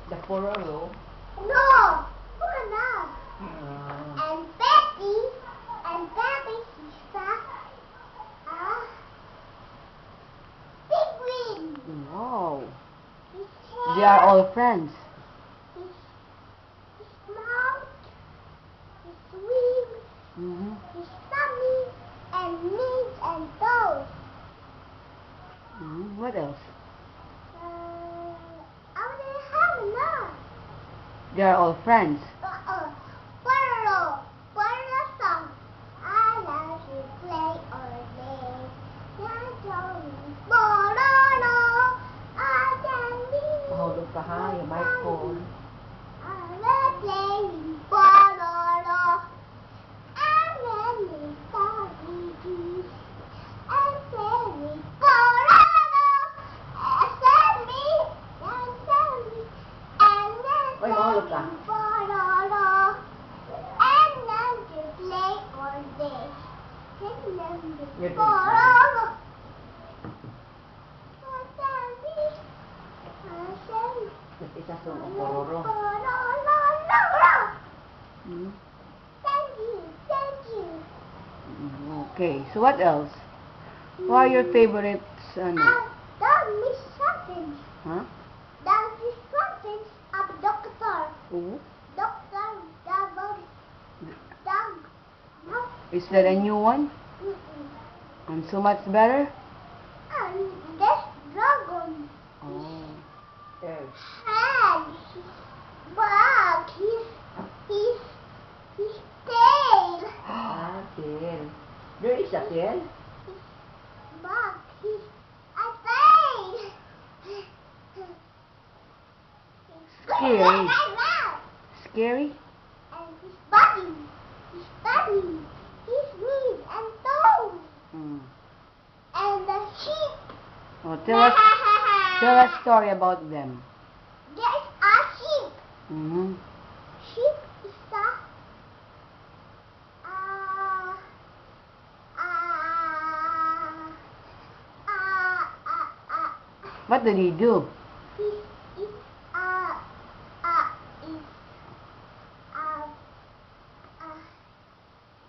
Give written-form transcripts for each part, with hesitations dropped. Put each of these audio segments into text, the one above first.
The Pororo. No, Purana. Uh, And Peppy, she's a penguin. wow. His They are hair, all friends. his mouth, his wings, Mm-hmm. his tummy, and knees and toes. Mm-hmm. What else? I didn't have enough. They are all friends. Pororo, Pororo song. I love to play all day. Pororo, I can be. Mahulog ka ha, yung microphone. I love playing Pororo. And then we study and play with Pororo. And then we, and Oy, then mahulog ka. Pororo. And then we play all day. And then we You're doing Pororo. And then we, and then we Isa sa Pororo. Pororo. Mm-hmm. Thank you, thank you. Okay, so what else? What are your favorites? Ano? That Miss Sausage. Huh? That Miss Sausage of Doctor. Oo. Doctor Double Dog. No. Is there a new one? And so much better? And this dragon. Oh. Yes. Head, his back, his tail. Ah, tail. There is a tail? His back, his a tail. Scary. Scary? And his body, his knees and toes, Mm. and the sheep. Oh, tell us story about them. There's a sheep. Mm-hmm. Sheep is a uh, uh, What do they do? is is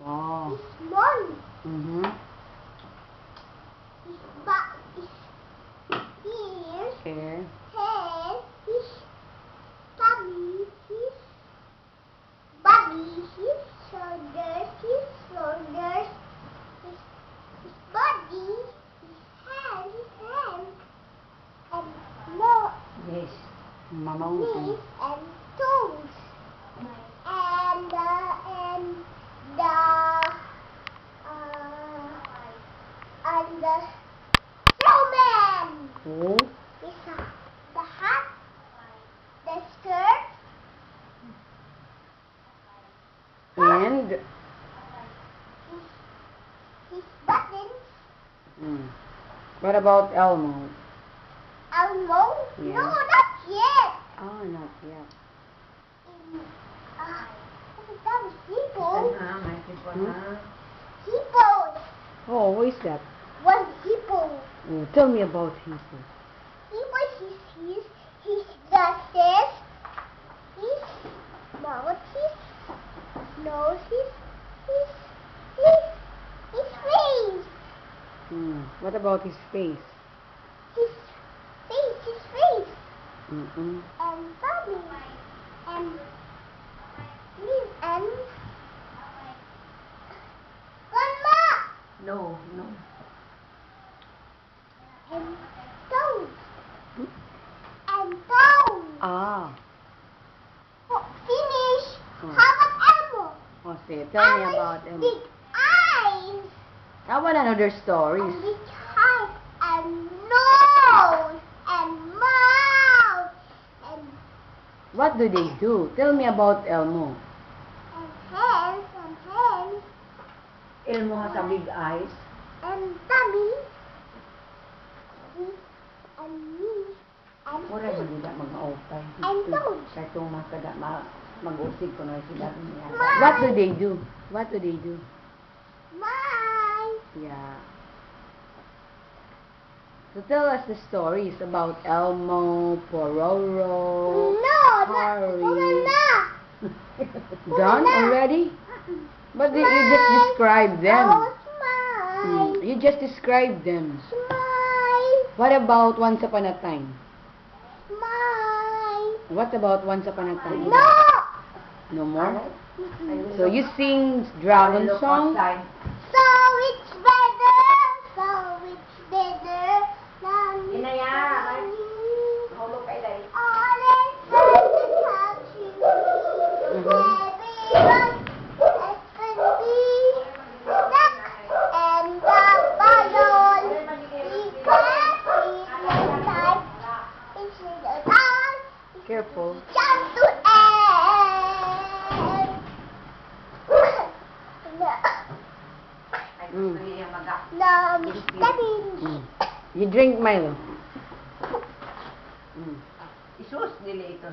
Oh. small. Mm-hmm. His back is ears, Okay. head, his tummy, his body, his shoulders, his body, his hand, and nose, Yes. knees Mamautin. and toes, and the snowman. Oh. The hat, the skirt, And? his buttons, Mm. What about Elmo? Elmo. Yeah. No, not yet. Oh, not yet. That was hippo. Hmm? Hippo. Oh, who is that? One hippo. Oh, tell me about him. Hippo, his glasses, his mouth, his nose, his face. What about his face? His face, Mm-mm. and body, and knees, and grandma, No, no. and toes, and toes. Ah. Oh, finish. Oh. How about Elmo? Oh, say, tell me about Elmo's him. big eyes, I want another stories. and big eyes, and nose, and mouth, and What do they do? Tell me about Elmo. hands, Elmo has a big eyes. and tummy, and knees, and Mura man feet, nila mga opay. and toes. Kaya itong mag-usig ko na sila niya. Mine. What do they do? What do they do? Mine. Yeah. So tell us the stories about Elmo, Pororo. No, sorry. Maganda. Done already? But you just described them. Oh, smile. You just described them. Smile. What about Once Upon a Time? Smile. What about Once Upon a Time? No. No more? So you sing dragon song? So it's better. So it's better. Inaya, mahulog kayo dahil. All is better to touch you. Everyone is gonna be stuck and the bottle. We can't see the time. It's in the dark. Careful. Jump to end. Mm. No, stepping. Mm. You drink Milo. Mm. Isus, dili ito.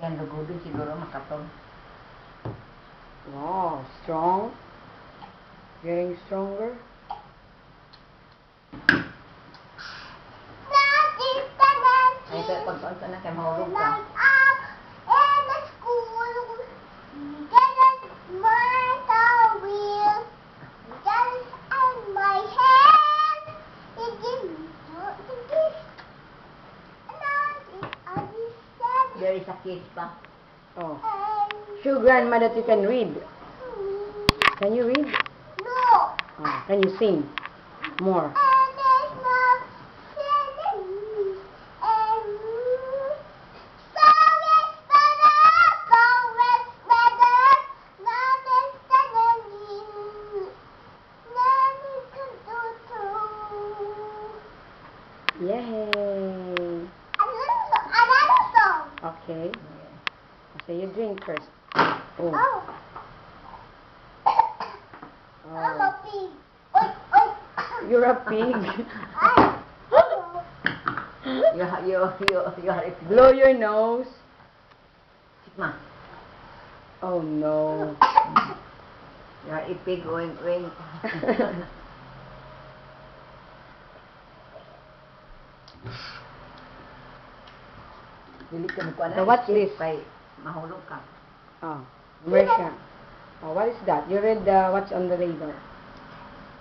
Yan, lugubin siguro makatong. Wow, strong. Getting stronger. That is the Ay, ito, pag-unsa na kayo mahulog ka. night up in the school. We didn't mind the wheel. Just in my hand. It didn't do this. And I said, There is a kiss pa. Oh. Show grandma that you can read. Can you read? no. Oh. Can you sing more? And there's no silly. And so it's better. So it's better. Not instead Nothing to do too. Yay! Another song. Okay. So you drink first. Oh. Oh. I'm Oh. a pig. Oi, oi. You're a pig. Ay. You are a Blow your nose. Sigma. Oh no. You are a pig, wink, wink. Dili ka mo kuha So what's this? Kay mahulog ka. Oh. America. Oh, what is that? You read what's on the label.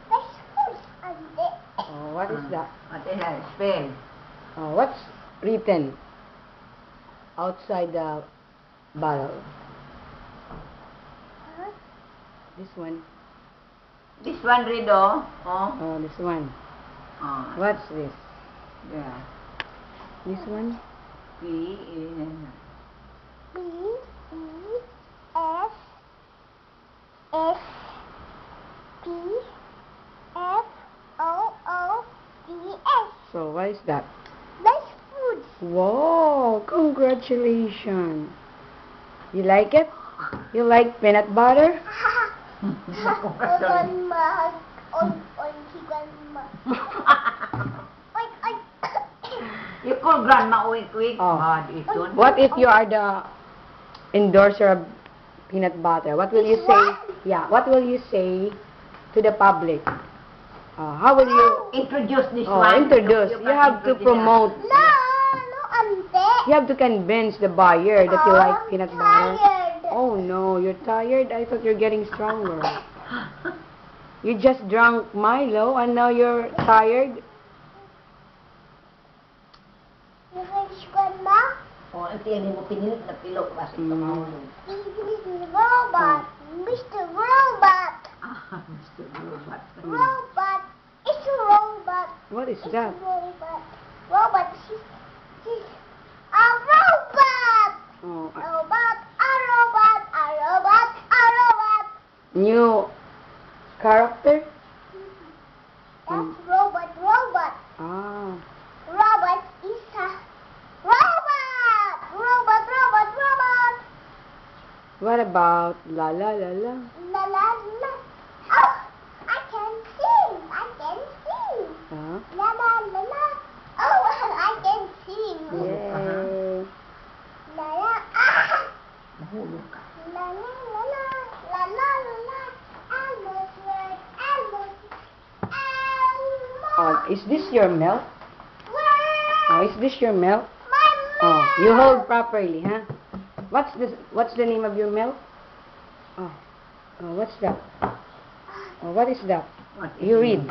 There's food on it. Oh, what is that? What is that? Spell. Oh, what's written outside the bottle? Huh? This one. This one, Rido. Oh. Oh, this one. Oh. What's this? Yeah. This one? P in B E S S P F O O D S. So, what is that? That's food. Whoa! Congratulations! You like it? You like peanut butter? On grandma. On grandma. Oy, oy. You call grandma wink, wink. Oh. Bad ito. What if you are the endorser of peanut butter? What will you say? What? Yeah, what will you say to the public? How will you Introduce this Oh, one. introduce? You have to promote. No, no, ante. You have to convince the buyer that you like peanut butter. Tired. Oh no, you're tired? I thought you're getting stronger. You just drank Milo and now you're tired? You finish grandma? Oh, ang tiyan mo pinilit na pilok kasi ito Mm. mahulog. Mr. Robot. Mr. Robot. Ah, Mr. Robot. Robot. It's a robot. What is It's that? a robot. Robot. She's a robot. Oh, Robot. A robot. A robot. A robot. new character? That's robot. Robot. Ah, Robot is a robot. Robot. Robot. Robot. what about la la la la? La la la. Oh, I can sing. I can sing. Huh? La la la la. Oh, I can sing. Yay! La la ah. Mahulog ka. La la la la. La la la la. Elmo's word. Elmo's. Elmo. Is this your milk? Word. Oh, is this your milk? My Oh, milk. you hold properly, huh? What's this? What's the name of your milk? Oh, oh, what's that? Oh, what is that? What is You it? read.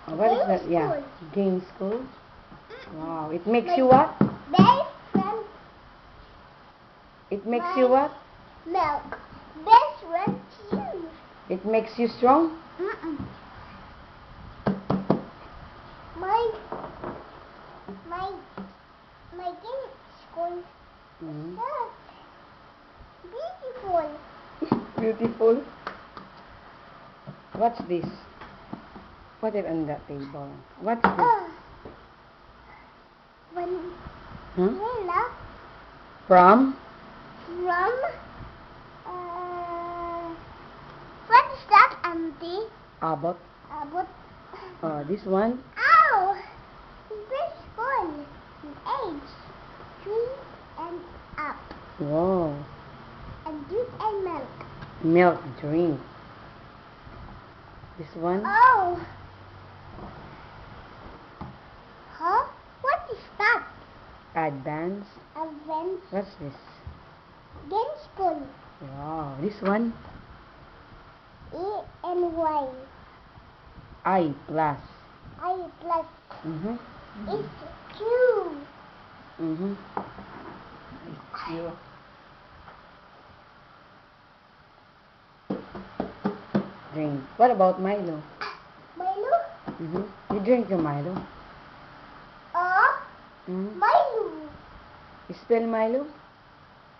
Oh, what is Game that? Yeah, school. game school. Wow, it makes you what? Best friend It makes you what? milk. Best friend you. It makes you strong. Mm-mm. My my my game school Mm. that beautiful. Beautiful. What's this? Put it on that table. What's this? When Huh? Vanilla From? from what is that, Auntie? Abbott. About This one. ow! This one age 3 and up Wow. and drink and milk. Milk drink. This one. Oh. Huh? What is that? Advance. Advance What's this? game spoon. Wow. This one. E and Y. I plus. I plus Mhm. is Q. Mhm. It's you. Drink. What about Milo? Milo. Mhm. You drink your Milo. Mhm. Milo. You spell Milo?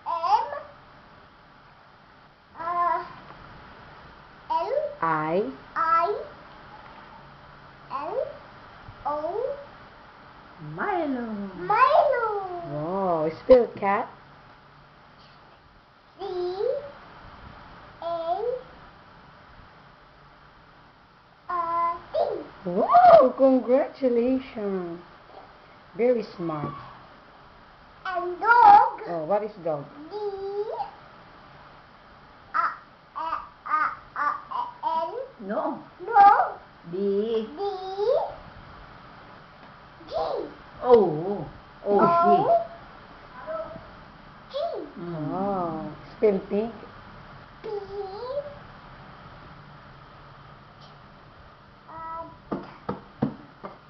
M L I. I L O Milo. Milo. Wow. You spell cat? C A T. Wow. Congratulations. Very smart. And dog. Oh, what is dog? D N. No. No. D. D G. O. O. O G. Mm. Wow. Spell pig? P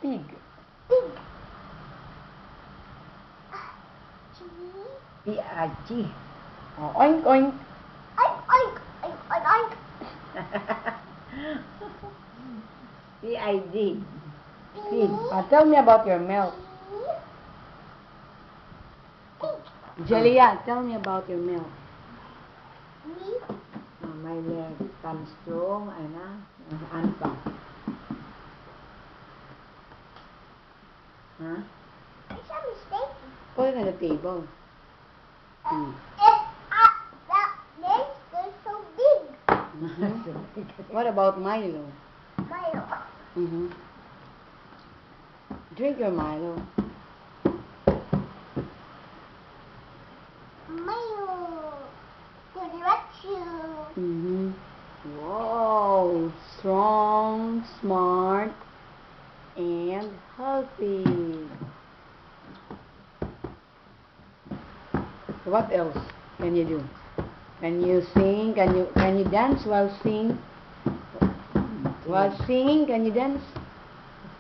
Pig. Pig. G. P-I-G. Oh, oink oink. Oink oink oink oink oink. P-I-D. Pig. Tell me about your milk. Pig. Jelia, tell me about your milk. Me. My leg comes strong, ano pa? Huh? It's a mistake. Put it on the table. Mm. That makes it so big. What about Milo? Milo. Mm-hmm. Drink your Milo. Milo. Good direction. Mm-hmm. Wow. Strong, smart, and healthy. What else can you do? Can you sing? Can you dance while sing? While singing, can you dance?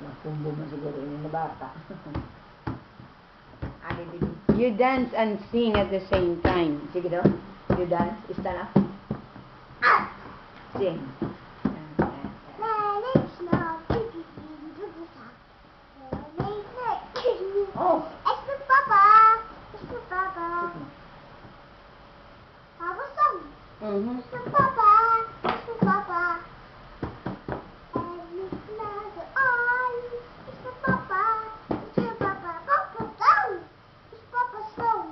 Nakumbo mo siguro yun na bata. Ano din? You dance and sing at the same time. Sige daw. You dance. Stand up. Sing. Oh. It's the Papa. It's the Papa. Papa song. Mm-hmm. It's the Papa. It's the Papa. And it's another on. It's the Papa. It's the Papa. Papa song. It's Papa song.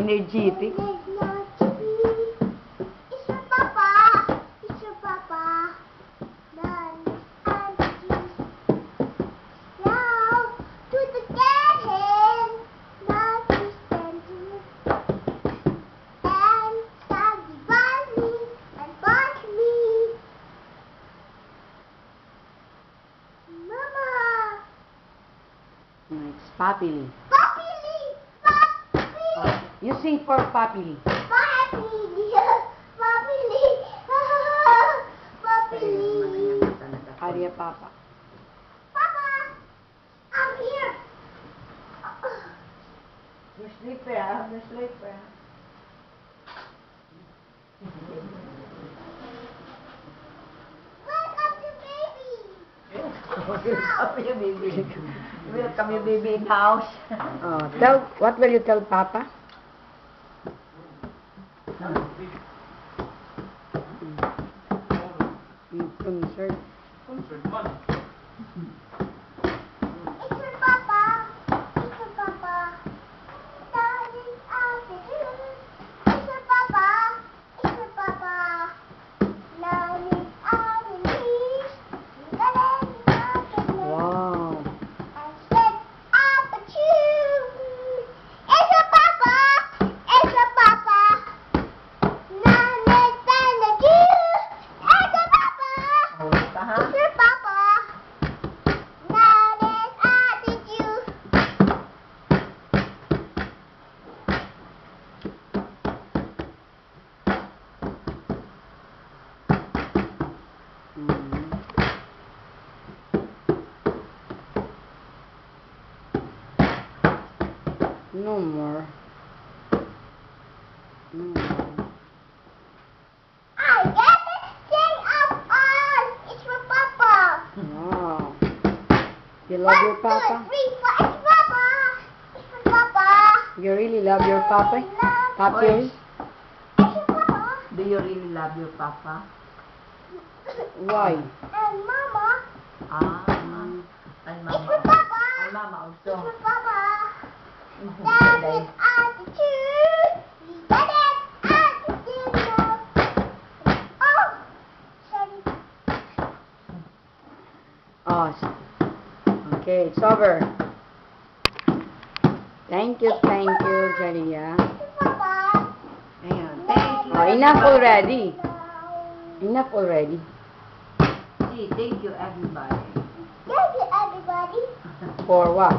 energetic. It's your papa. It's your papa. None and juice. Now to the garden. Not to stand and stand by me and bark me. Mama. It's Papi Lee. Papi Lee. Papi. You sing for Papi Lee. Papi Lee. Papi Lee. Papi Lee. Aria Papa. Papa, I'm here. Your slipper, ah. Your slipper. Welcome to baby. Welcome your baby. Welcome your baby in house. What will you tell Papa? Concert. It's your papa. It's your papa. Darling, I'll be you. It's your papa. It's your papa. Darling, I'll be you. Darling, I'll be you. Wow. And said, up at you. It's your papa. It's your papa. None less than the Jew. It's your papa. Hawak ka, ha? It's your papa. None less than the Jew. No more. No more. I get it. Sing up on. It's your papa. Wow. You love your 1, 2, Papa? 3, 4. It's papa. It's your papa. You really love your Papa? Papi Oy. Lee? It's your papa. Do you really love your papa? Why? And mama. Ah. Ay, It's mama. your papa. Ay, mama It's your also. papa. That is attitude. That is attitude. Oh, sorry. Oh, okay, it's over. Thank you, Jaria. It's your papa. Ayan. Thank you. Oh, enough already. Now, Enough already. See, thank you, everybody. thank you, everybody. For what?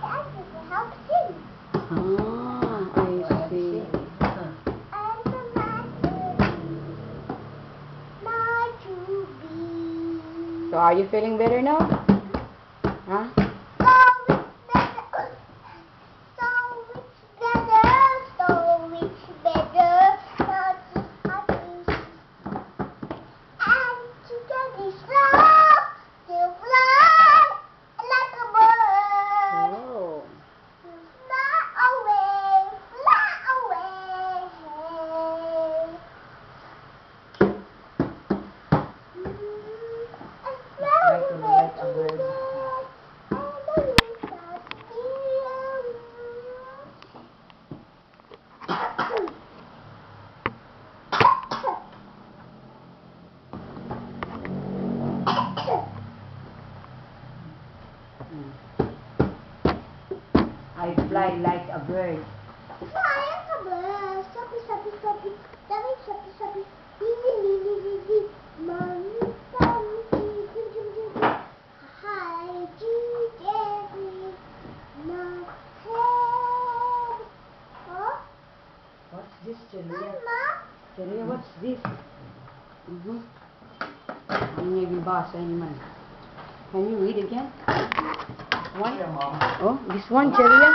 Thank you for help sing. Ah, I see. And the master not to be. So are you feeling better now? Huh? So it's better. So it's better. So it's better. Not to happy. And to get this love to fly like a bird. Oh. Fly away, fly away. Fly Like away a to bird. the and the leaves start I fly like a bird. Fly like a bird. Sappy, sappy, sappy. Sappy, sappy, sappy. Lily, lily, lily. Mommy, mommy, dee, dee, dee, dee, dee. Hi, Judy, my head. Huh? What's this, Julia? Mama? Julia, what's this? Hindi nabasa naman. Can you read again? One? Oh, this one, Cheria?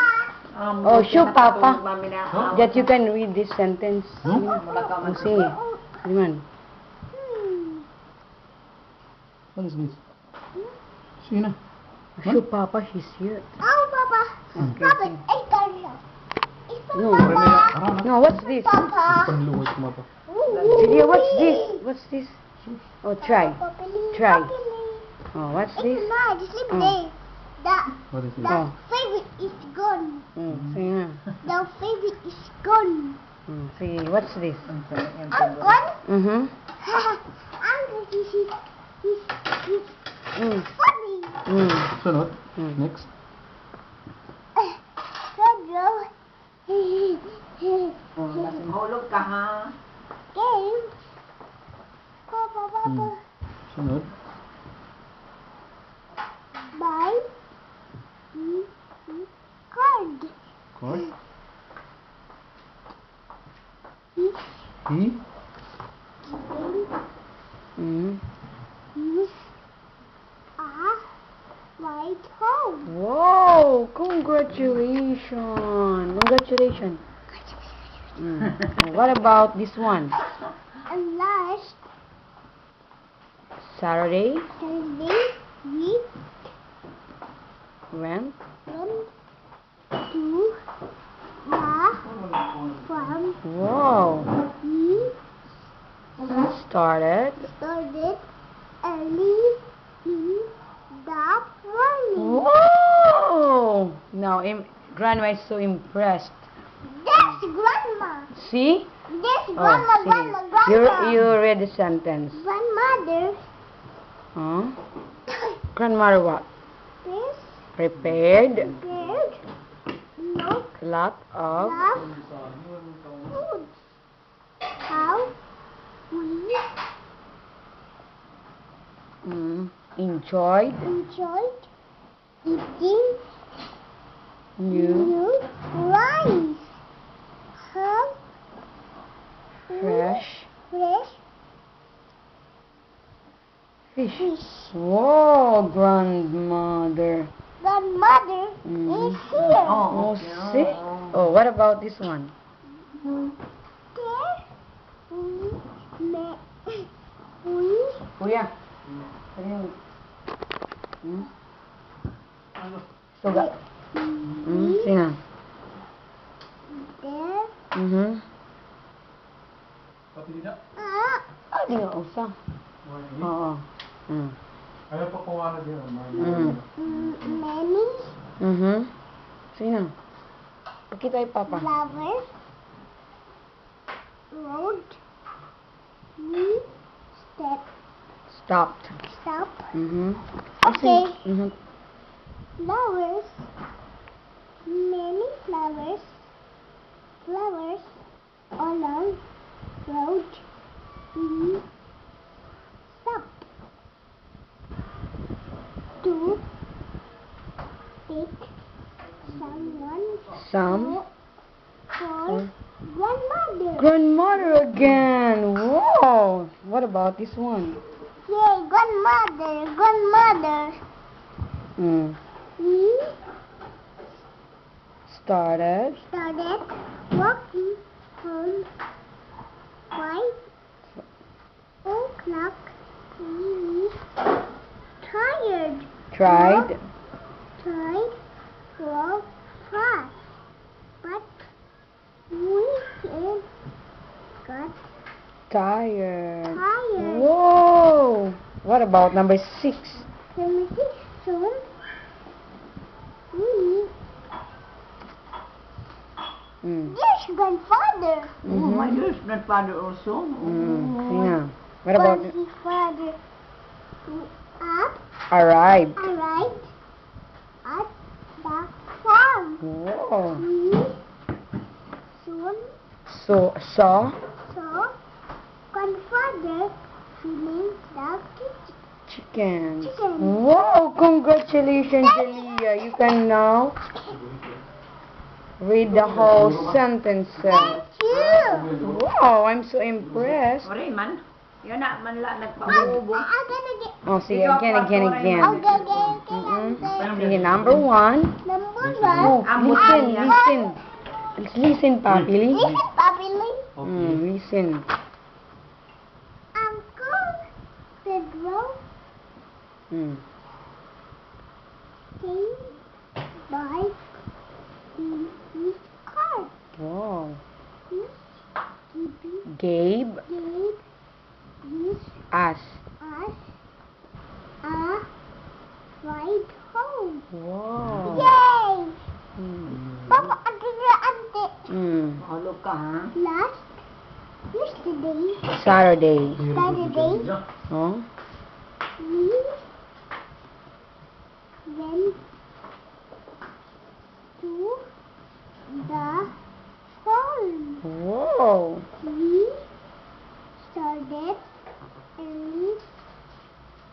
Oh, show Papa Mami na. that you can read this sentence. Malakaw Oh, say. Naman. What is this? Sina? Show Papa, she's here. Oh, Papa. Okay, Papa, sige. it's Daria. It's for No. Papa. No, what's this? Papa. Panluwas mo pa. Cheria, what's this? What's this? Oh, try. Papa Lee, Try. Papa Lee. Oh, what's It's this? nice. It's Oh. lemonade. The What is it? the favorite is gone. Sige nga. The favorite is gone. Sige, what's this? Ang sarap yung I'm tubo. gone. Mm-hmm. Uncle, he's Mm. funny. Sunod. Mm. Next. Pedro. Oh, lasing hulog ka ha. Game. Papa, Papa. Sunod. Buy card. Card. He's He. Mm. he's right home. Wow! Congratulations! Congratulations! What about this one? And last Saturday Thursday, we went went to the farm. wow! We Started started early in the morning. wow! Now Grandma is so impressed. That's grandma. See? That's grandma, see. grandma, grandma. You read the sentence. Grandmother. Huh? Grandmother what? This Prepared prepared lot of love food. How we enjoyed enjoyed eating new new rice. How fresh fresh fish. fish. Whoa, grandmother. Grandmother Mhm. is here. Oh, okay. see? Oh, what about this one? There we Kuya. Suga. Sina. there Pati na. Di nga usa. Oo. Ayaw pa kung ano din. many Sina. Pakita kay Papa. flowers. Road. We Stopped. stop. Okay. Okay. Flowers. Many flowers. Flowers along road. We stop to take someone Some for grandmother. grandmother again. Whoa. What about this one? Yay, grandmother, grandmother. We Started started walking home 5 o'clock. We tired. tried Tried to fast, but we got tired. tired. Whoa. What about number 6? Soon we yes, grandfather. Oh, my dear grandfather also. Sina. What about Grandfather up arrived? arrived at the farm. Whoa. We soon So saw saw grandfather filling the chicken. Chicken. Whoa, congratulations, Jaliyah. You can now read the whole sentence. Thank you. Wow, I'm so impressed. Ore man. Yan na man la nagpaubo. I'm gonna get. Oh, sige, again. Okay, Sige, number 1. Number Oh, one. listen, Papi. Listen, Papi Lee. Listen. Uncle Pedro Mm. came by his car. Wow. He Gabe gave us. us a ride home. Wow. Yay! Mm. Papa, ante. Mm. Mahulog ka, ha? Yesterday, Saturday. Saturday, Oh? we went to the farm. Wow. We started early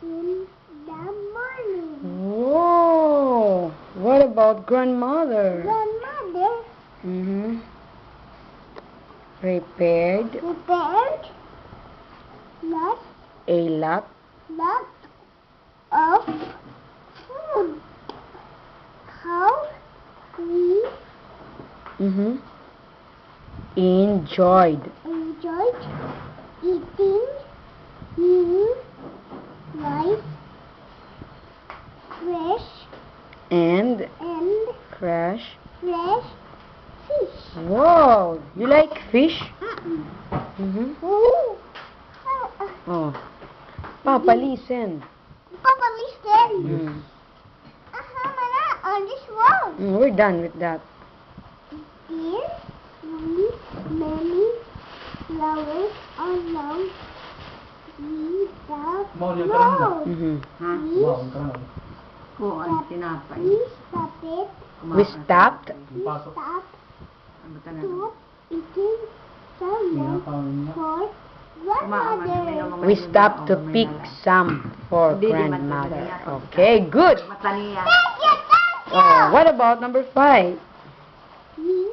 in the morning. Whoa. What about grandmother? Grandmother Mm-hmm. Prepared prepared lots a lot. of food. How we Mm-hmm. Enjoyed. enjoyed eating new rice, fresh And and fresh. fresh fish. Wow. You like fish? Mm-hmm. Ooh. Oh. Papa, listen. Papa, listen. Mm. Mana, on this wall. We're done with that. There we many flowers around the Mahulog ka lang ba? wall. Mm-hmm. Mahulog ka lang. Oo, ang tinapay. We started We stopped. Pasok. Ano to eating some more for grandmother. We stopped to pick some for grandmother. Okay, good. Thank you. What about number 5? We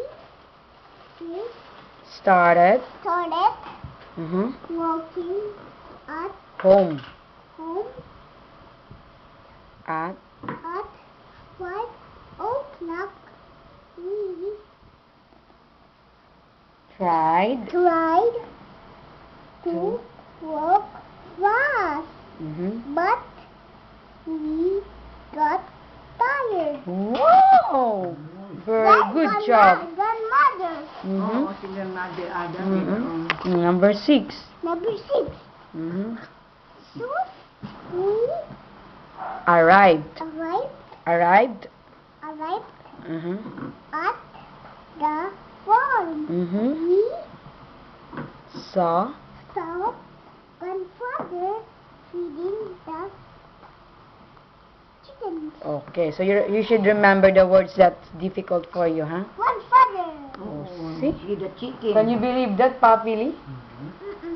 Started started walking at home home at at 5 o'clock. We tried. tried to walk fast, but we got tired. Wow! Very good job. Grandmother. Number 6. Number 6. So we Arrived. arrived Arrived. at the farm. We Saw. saw grandfather feeding the chickens. Okay, so you should remember the words that's difficult for you, huh? Grandfather. Oh, see? Can you believe that, Papi Lee?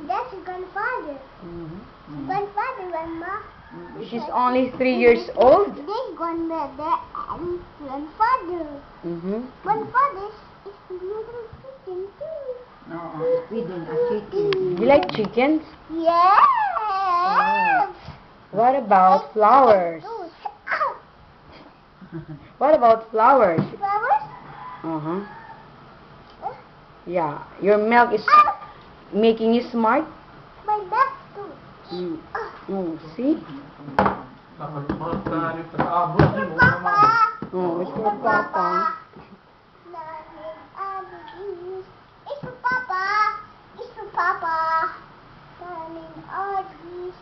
That's grandfather. Grandfather, grandma. She's only 3 years old. This grandmother and grandfather. Grandfather is little chicken too. You like chickens? Yes. What about flowers? Ow. What about flowers? Flowers? Yeah, your milk is making you smart. My back too. Oh, see? Mahulog ka rin sa abot. Papa. Oh, it's for Papa. It's for Papa. It's for Papa. Darling Audrey.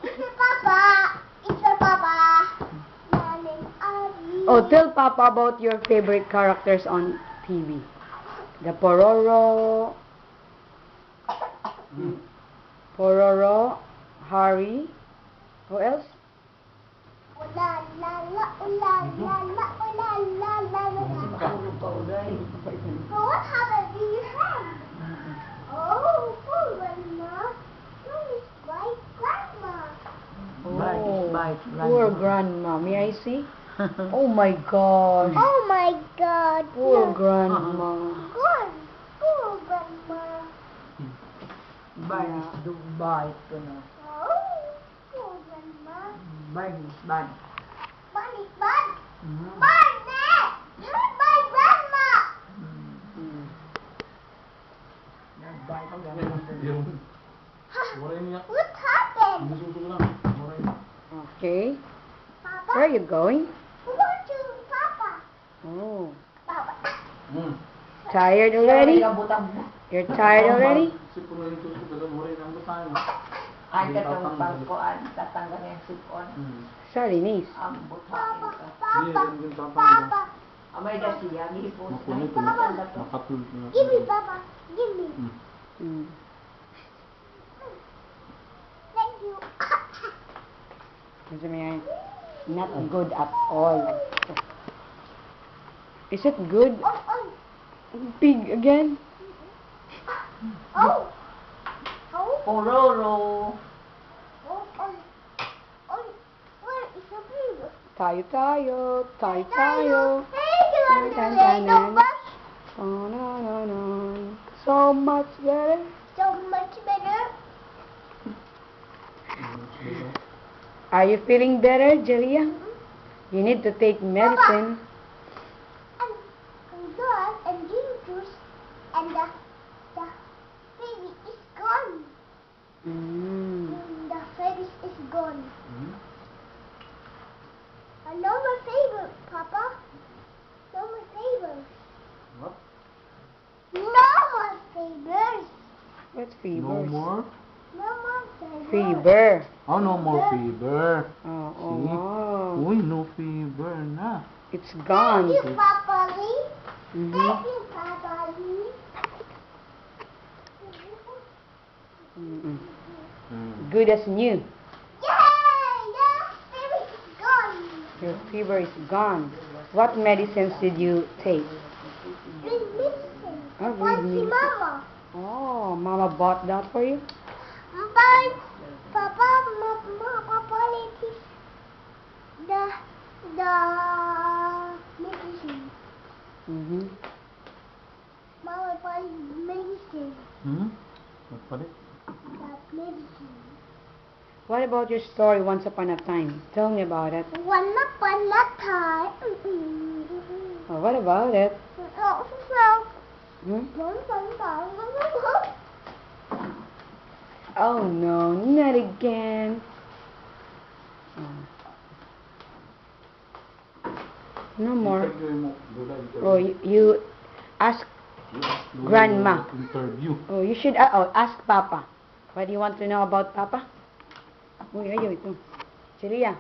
It's for Papa. It's for Papa. Darling Audrey. Oh, tell Papa about your favorite characters on TV. The Pororo. Pororo. Harry. Who else? La la la la la la la la la la. So what happened to your hand? Oh, poor grandma. No, it's my grandma. Oh, poor grandma. May I see? Oh my gosh. Oh my God. Poor No. grandma. Good. Poor grandma. Yeah. Oh, poor grandma. Bunny. Bunny. Not my grandma. What happened? Okay. Papa? Where are you going? We're going to Papa. Oh. Papa. Tired already? You're tired already? Ay, katong pagkuan, tatanggal yung sipon. Sa linis. Ang butakin ka. Papa, Amay na siya, gihipos na. Makunit Ito na. na to. Makatulog na. give me, Papa, give me. Mm. Thank you. Kasi may not good at all. Is it good? Oh, oh, Pig again? oh. Oh, Pororo. oh, oh. Oh, where is the pig? Tayo. Hey, you Tan, want tan, to tan. bus? Oh, no. So much better. So much better. Are you feeling better, Jelia? You need to take medicine. And God and Jesus and the baby is gone. Mm. The baby is gone. And no more favor, Papa. No more favors. What? No more favors. What's No fever? more? No more favors. Fever. Oh, no more fever. Oh, See? wow. Uy, no fever na. It's Thank gone. you, Papa Lee. Mhm. Thank you, Papa Lee. Mm-mm. Mm. Good as new. Yay! The baby is gone. Your fever is gone. What medicines did you take? Read medicine. Oh, read Fancy medicine. Mama. Oh, Mama bought that for you? But Papa is the medicine. Mm-hmm. Mama buys medicine. What pa rin? The medicine. What about your story, Once Upon a Time? Tell me about it. One upon a time. Oh, what about it? Oh, so. Hmm? Oh no, not again. Oh. No more. Interview mo. Dula, interview. Oh, you ask. Dula, Grandma. Interview. Oh, you should ask Papa. What do you want to know about Papa? Uy, ayaw ito. Celia,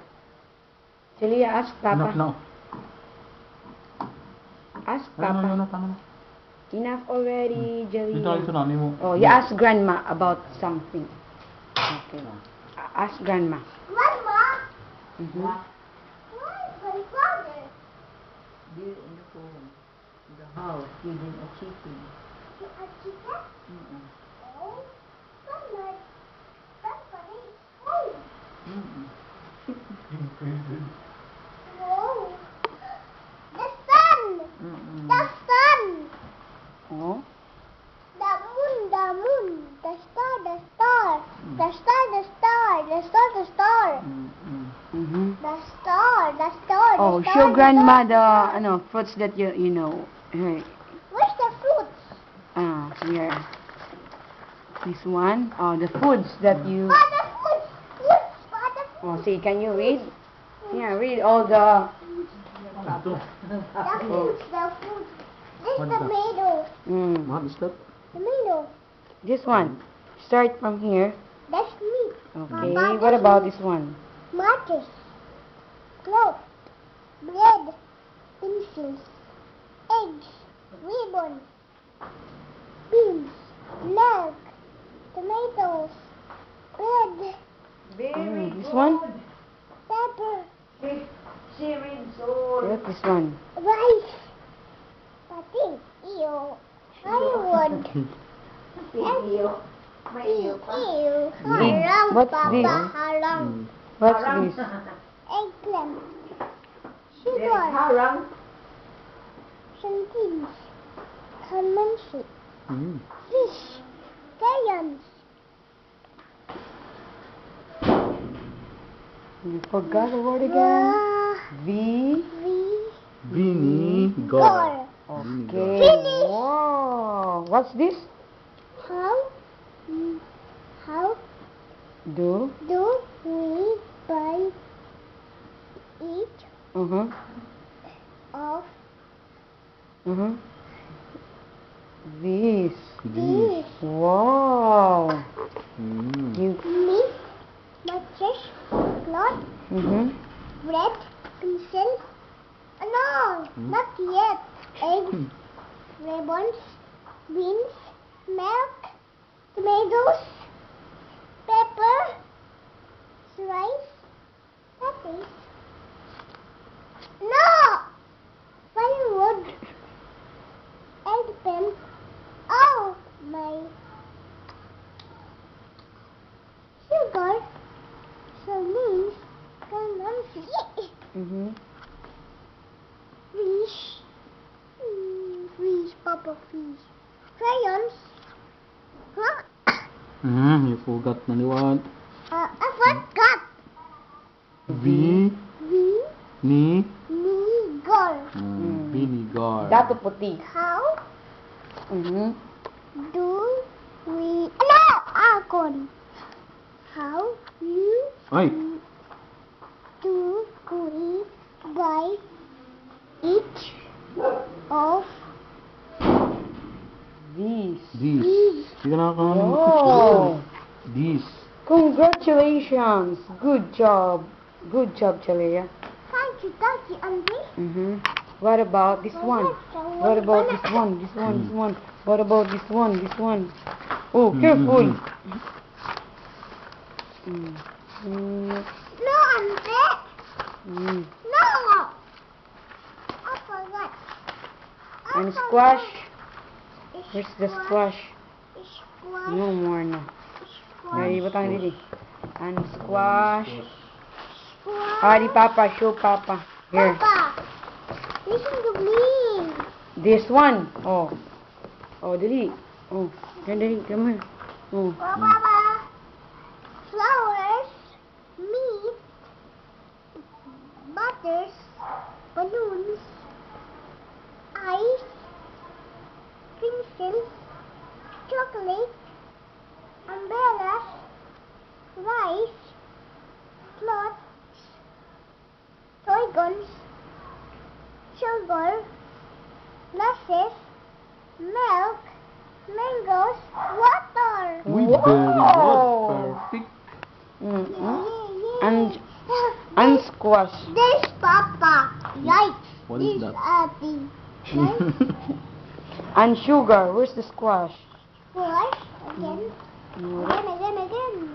ask Papa. Enough now. Ask Ano, Papa. tama na. Enough already, Ito Jelia. nani mo. Oh, you ask Grandma about something. Okay. Ask Grandma. Grandma, Mhm. where's my father? Di, ano po, the house, feeding a chicken. You a chicken? Oh, that's nice. That's funny. Oh, whoa. The sun. The sun. Oh. The moon. The moon. The star. The star. The star. The star. The star. The star. Mhm. The star. The star. Oh, the star, show the Grandma star. the fruits that you know. Here. Where's the fruits? Here. This one. Oh, the foods that you. Father fruits. Yes, father Oh, fruits. see, can you read? Yeah, read all the. Ito. The fruits. The fruits. This What's that? tomato. What is that? Tomato. This one. Start from here. That's meat. Okay. Papa, What that's about meat. this one? Mattress. Cloth. Bread. Pencils. Eggs. Ribbon. Beans. Milk. Tomatoes. Bread. This one? Pepper. She reads all. What this one? Rice. Pati. Ew. Firewood. Iyo. May iyo pa. Ew. Big. Haram, What's Papa. this? Haram. What's Harang. this? Eggplant. There's Sugar. harang. Sardines. Calamansi. Fish. Crayons. You forgot the word again. V. Vinegar. Okay. Finish. Wow. What's this? How Do. do we buy each Uh-huh. of This. these? Wow. You Meat glasses, cloth, Mm-hmm. bread, pencil. No, not yet. Eggs, ribbons, beans, milk, tomatoes, pepper, rice, potatoes. No! Firewood, eggplant. Oh, my. Sugar, sardines, calamansi, Mm-hmm. fish, fish, papa fish, crayons. Huh? You forgot na liwan. I forgot. V. Ni. Vinegar. Vinegar. Dato puti. How Mm-hmm. do we... No! Akon. How Ay. do we buy each of These. This. these? Hindi ka nakakaano. Oh. This. Congratulations. Good job. Good job, Chalia. Thank you, Auntie. Mm-hmm. What about this one? What about this one? This one, this one. What about this one? This one. Oh, careful. Mm. Mm. No, Auntie. Mm. No! I forgot. I And forgot. squash. It's Where's the squash? It's squash. No more na. Squash. Dari batang dili. And squash. Squash. Ari Papa, show Papa. Here. Papa, listen to me. This one. Oh. Oh, dili. Oh. Here, dili. Come here. Oh. Papa, flowers, meat, butters, balloons, ice, pencils, chocolate, umbrellas, rice, cloths, toy guns, sugar, glasses, milk, mangoes, water. We very good. Wow. Perfect. And and squash. There's Papa. Right. What is This that? thing. Right. And sugar. Where's the squash? Squash. Again. Mm. Again, again, again.